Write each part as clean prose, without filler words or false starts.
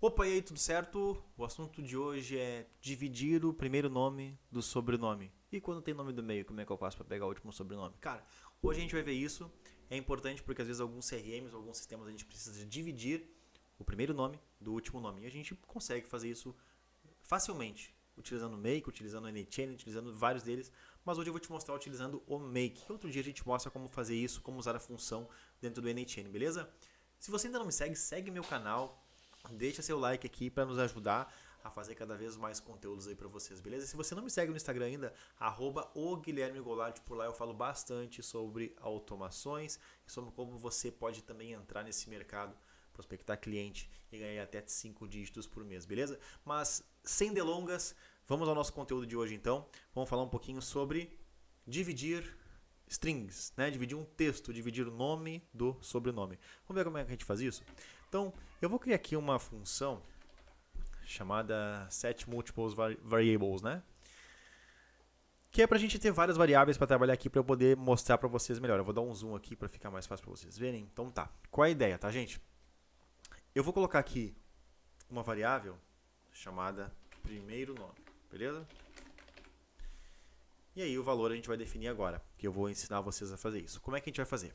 Opa, e aí, tudo certo? O assunto de hoje é dividir o primeiro nome do sobrenome. E quando tem nome do meio, como é que eu faço para pegar o último sobrenome? Cara, hoje a gente vai ver isso. É importante porque às vezes alguns CRMs, alguns sistemas a gente precisa dividir o primeiro nome do último nome. E a gente consegue fazer isso facilmente, utilizando o Make, utilizando o NHN, utilizando vários deles. Mas hoje eu vou te mostrar utilizando o Make. Que outro dia a gente mostra como fazer isso, como usar a função dentro do NHN, beleza? Se você ainda não me segue, segue meu canal. Deixa seu like aqui para nos ajudar a fazer cada vez mais conteúdos aí para vocês, beleza? Se você não me segue no Instagram ainda, @o Guilherme Goulart, por lá eu falo bastante sobre automações e sobre como você pode também entrar nesse mercado, prospectar cliente e ganhar até 5 dígitos por mês, beleza? Mas sem delongas, vamos ao nosso conteúdo de hoje então. Vamos falar um pouquinho sobre dividir strings, né? Dividir um texto, dividir o nome do sobrenome. Vamos ver como é que a gente faz isso? Então, eu vou criar aqui uma função chamada setMultiples né? Que é para a gente ter várias variáveis para trabalhar aqui para eu poder mostrar para vocês melhor. Eu vou dar um zoom aqui para ficar mais fácil para vocês verem. Então tá, qual é a ideia, tá, gente? Eu vou colocar aqui uma variável chamada primeiro nome, beleza? E aí o valor a gente vai definir agora, que eu vou ensinar vocês a fazer isso. Como é que a gente vai fazer?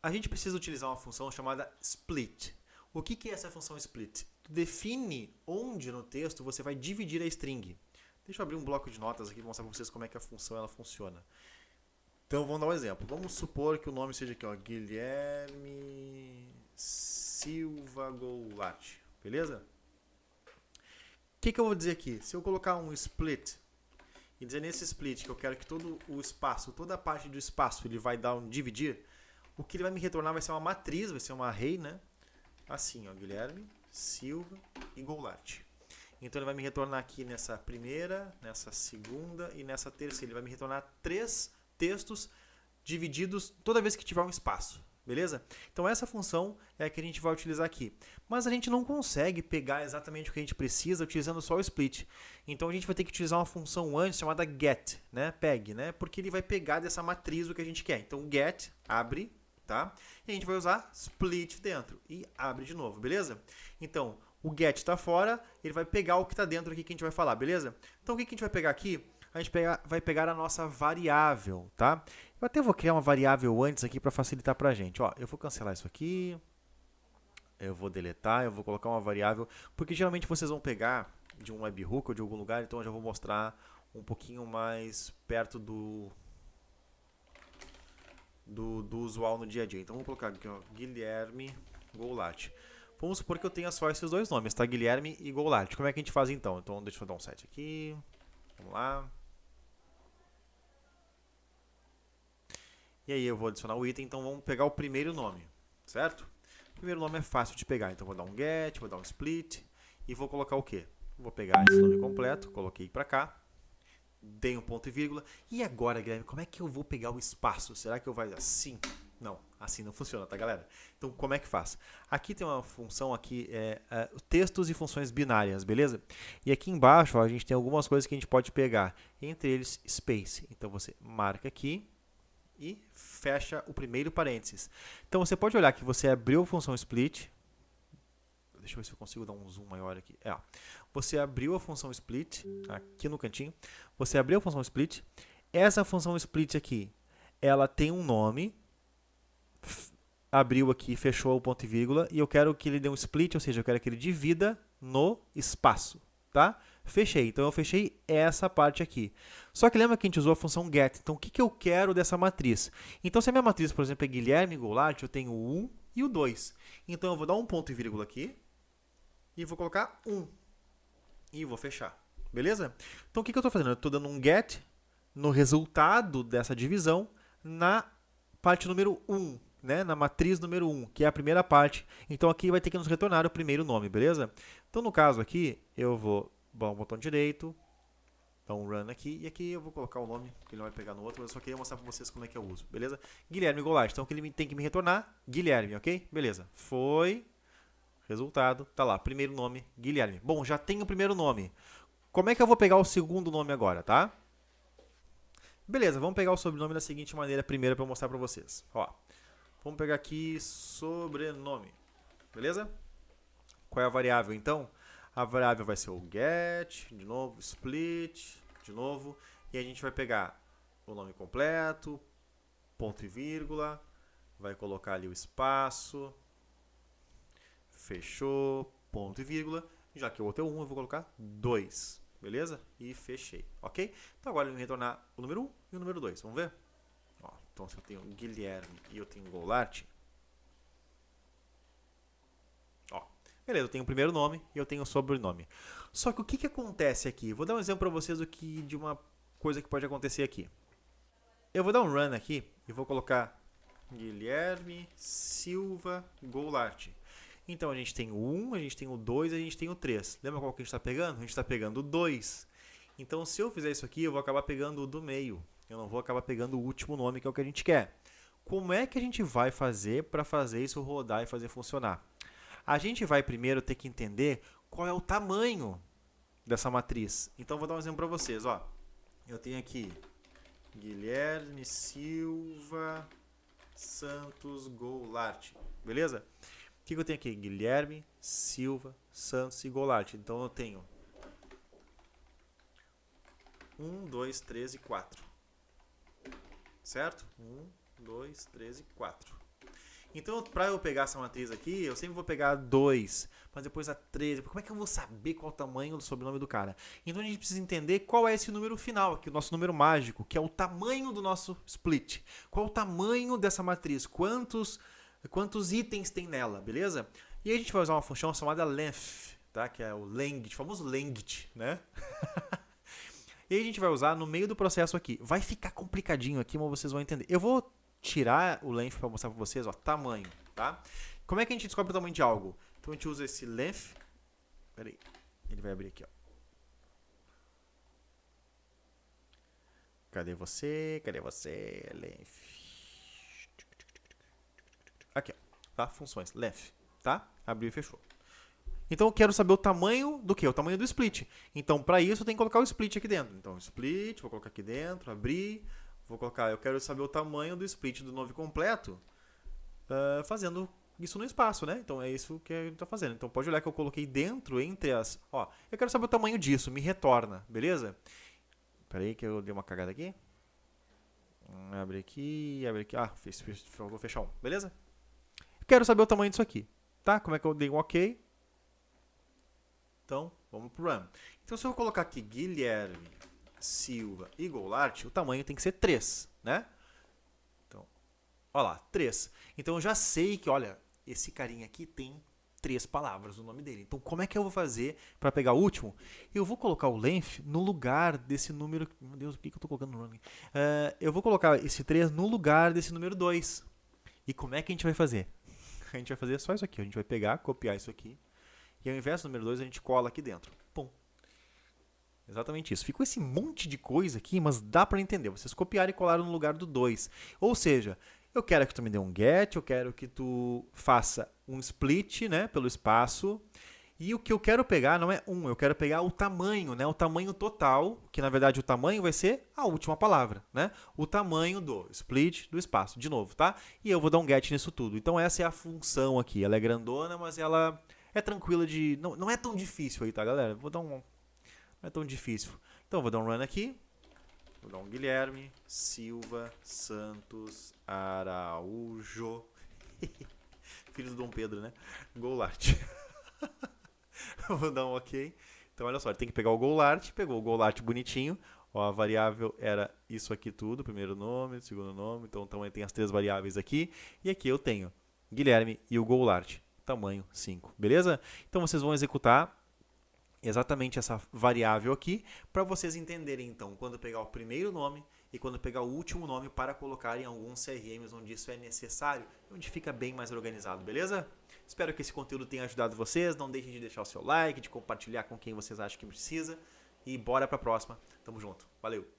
A gente precisa utilizar uma função chamada split. O que é essa função split? Define onde no texto você vai dividir a string. Deixa eu abrir um bloco de notas aqui para mostrar para vocês como é que a função ela funciona. Então vamos dar um exemplo. Vamos supor que o nome seja aqui, ó, Guilherme Silva Goulart, beleza? O que eu vou dizer aqui? Se eu colocar um split e dizer nesse split que eu quero que todo o espaço, toda a parte do espaço ele vai dar um dividir, o que ele vai me retornar vai ser uma matriz, vai ser uma array, né? Assim, ó, Guilherme, Silva e Goulart. Então ele vai me retornar aqui nessa primeira, nessa segunda e nessa terceira. Ele vai me retornar 3 textos divididos toda vez que tiver um espaço, beleza? Então essa função é a que a gente vai utilizar aqui. Mas a gente não consegue pegar exatamente o que a gente precisa utilizando só o split. Então a gente vai ter que utilizar uma função antes chamada get, né? Peg, né? Porque ele vai pegar dessa matriz o que a gente quer. Então get, abre, tá? E a gente vai usar split dentro e abre de novo, beleza? Então, o get está fora, ele vai pegar o que está dentro aqui que a gente vai falar, beleza? Então, o que a gente vai pegar aqui? A gente vai pegar a nossa variável, tá? Eu até vou criar uma variável antes aqui para facilitar para a gente. Ó, eu vou cancelar isso aqui, eu vou deletar, eu vou colocar uma variável, porque geralmente vocês vão pegar de um webhook ou de algum lugar, então eu já vou mostrar um pouquinho mais perto do usual no dia a dia. Então vamos colocar aqui, ó, Guilherme Goulart. Vamos supor que eu tenha só esses dois nomes, tá? Guilherme e Goulart. Como é que a gente faz então? Então deixa eu dar um set aqui. Vamos lá. E aí eu vou adicionar o item, então vamos pegar o primeiro nome, certo? O primeiro nome é fácil de pegar, então vou dar um get, vou dar um split e vou colocar o quê? Vou pegar esse nome completo, coloquei para cá, dei um ponto e vírgula. E agora, Guilherme, como é que eu vou pegar o espaço? Será que eu vou assim? Não, assim não funciona, tá, galera? Então, como é que faz? Aqui tem uma função aqui, textos e funções binárias, beleza? E aqui embaixo, ó, a gente tem algumas coisas que a gente pode pegar, entre eles space. Então, você marca aqui e fecha o primeiro parênteses. Então, você pode olhar que você abriu a função split. Deixa eu ver se eu consigo dar um zoom maior aqui. Você abriu a função split, aqui no cantinho. Você abriu a função split. Essa função split aqui, ela tem um nome. Abriu aqui, fechou o ponto e vírgula. E eu quero que ele dê um split, ou seja, eu quero que ele divida no espaço. Tá? Fechei. Então, eu fechei essa parte aqui. Só que lembra que a gente usou a função get. Então, o que eu quero dessa matriz? Então, se a minha matriz, por exemplo, é Guilherme Goulart, eu tenho o 1 e o 2. Então, eu vou dar um ponto e vírgula aqui. E vou colocar 1. E vou fechar. Beleza? Então, o que eu estou fazendo? Eu estou dando um get no resultado dessa divisão na parte número 1, né? Na matriz número 1, que é a primeira parte. Então, aqui vai ter que nos retornar o primeiro nome, beleza? Então, no caso aqui, eu vou dar um botão direito, dar um run aqui, e aqui eu vou colocar o nome, que ele vai pegar no outro, mas eu só queria mostrar para vocês como é que eu uso, beleza? Guilherme Goulart. Então, o que ele tem que me retornar? Guilherme, ok? Beleza. Foi... Resultado, tá lá, primeiro nome, Guilherme. Bom, já tenho o primeiro nome. Como é que eu vou pegar o segundo nome agora, tá? Beleza, vamos pegar o sobrenome da seguinte maneira primeiro para mostrar para vocês. Ó, vamos pegar aqui sobrenome, beleza? Qual é a variável, então? A variável vai ser o get, de novo, split, de novo. E a gente vai pegar o nome completo, ponto e vírgula, vai colocar ali o espaço, fechou, ponto e vírgula. Já que o outro é 1, eu vou colocar 2, beleza? E fechei, ok? Então agora ele vai retornar o número 1 e o número 2, vamos ver? Ó, então se eu tenho Guilherme e eu tenho Goulart, ó, beleza, eu tenho o primeiro nome e eu tenho o sobrenome. Só que o que acontece aqui? Vou dar um exemplo para vocês de uma coisa que pode acontecer aqui. Eu vou dar um run aqui e vou colocar Guilherme Silva Goulart. Então a gente tem o 1, a gente tem o 2 e a gente tem o 3. Lembra qual que a gente está pegando? A gente está pegando o 2. Então se eu fizer isso aqui, eu vou acabar pegando o do meio. Eu não vou acabar pegando o último nome, que é o que a gente quer. Como é que a gente vai fazer para fazer isso rodar e fazer funcionar? A gente vai primeiro ter que entender qual é o tamanho dessa matriz. Então vou dar um exemplo para vocês. Ó. Eu tenho aqui Guilherme Silva Santos Goulart. Beleza? O que eu tenho aqui? Guilherme, Silva, Santos e Goulart. Então eu tenho 1, 2, 3 e 4. Certo? 1, 2, 3 e 4. Então, para eu pegar essa matriz aqui, eu sempre vou pegar 2, mas depois a 13. Como é que eu vou saber qual é o tamanho do sobrenome do cara? Então a gente precisa entender qual é esse número final aqui, o nosso número mágico, que é o tamanho do nosso split. Qual é o tamanho dessa matriz? Quantos itens tem nela, beleza? E aí a gente vai usar uma função chamada length, tá? Que é o length, o famoso length, né? E aí a gente vai usar no meio do processo aqui. Vai ficar complicadinho aqui, mas vocês vão entender. Eu vou tirar o length para mostrar para vocês, ó, tamanho, tá? Como é que a gente descobre o tamanho de algo? Então a gente usa esse length. Peraí, ele vai abrir aqui, ó. Cadê você? Cadê você? Length. Aqui, ó, tá? Funções, length, tá? Abriu e fechou. Então eu quero saber o tamanho do quê? O tamanho do split. Então para isso eu tenho que colocar o split aqui dentro. Então split, vou colocar aqui dentro, abrir, vou colocar, eu quero saber o tamanho do split do nome completo, fazendo isso no espaço, né? Então é isso que a gente está fazendo. Então pode olhar que eu coloquei dentro, entre as, ó, eu quero saber o tamanho disso, me retorna, beleza? Espera aí que eu dei uma cagada aqui. Abre aqui, vou fechar um, beleza? Quero saber o tamanho disso aqui, tá? Como é que eu dei um OK? Então, vamos pro run. Então, se eu colocar aqui Guilherme, Silva e Goulart, o tamanho tem que ser 3, né? Então, olha lá, 3. Então, eu já sei que, olha, esse carinha aqui tem 3 palavras no nome dele. Então, como é que eu vou fazer para pegar o último? Eu vou colocar o length no lugar desse número... Meu Deus, por que eu estou colocando no nome? Eu vou colocar esse 3 no lugar desse número 2. E como é que a gente vai fazer? A gente vai fazer só isso aqui. A gente vai pegar, copiar isso aqui. E ao invés do número 2, a gente cola aqui dentro. Pum. Exatamente isso. Ficou esse monte de coisa aqui, mas dá para entender. Vocês copiaram e colaram no lugar do 2. Ou seja, eu quero que tu me dê um get, eu quero que tu faça um split, né, pelo espaço. E o que eu quero pegar não é 1, eu quero pegar o tamanho, né, o tamanho total, que na verdade o tamanho vai ser a última palavra, né? O tamanho do split do espaço, de novo, tá? E eu vou dar um get nisso tudo. Então essa é a função aqui. Ela é grandona, mas ela é tranquila de... Não é tão difícil aí, tá, galera? Vou dar um... Não é tão difícil. Então, vou dar um run aqui. Vou dar um Guilherme, Silva, Santos, Araújo. Filho do Dom Pedro, né? Goulart. Vou dar um OK. Então, olha só, ele tem que pegar o Goulart. Pegou o Goulart bonitinho. Ó, a variável era isso aqui tudo. Primeiro nome, segundo nome. Então, também tem as 3 variáveis aqui. E aqui eu tenho Guilherme e o Goulart. Tamanho 5. Beleza? Então, vocês vão executar exatamente essa variável aqui, para vocês entenderem, então, quando pegar o primeiro nome e quando pegar o último nome para colocar em alguns CRMs onde isso é necessário, onde fica bem mais organizado, beleza? Espero que esse conteúdo tenha ajudado vocês, não deixem de deixar o seu like, de compartilhar com quem vocês acham que precisa e bora para a próxima. Tamo junto, valeu!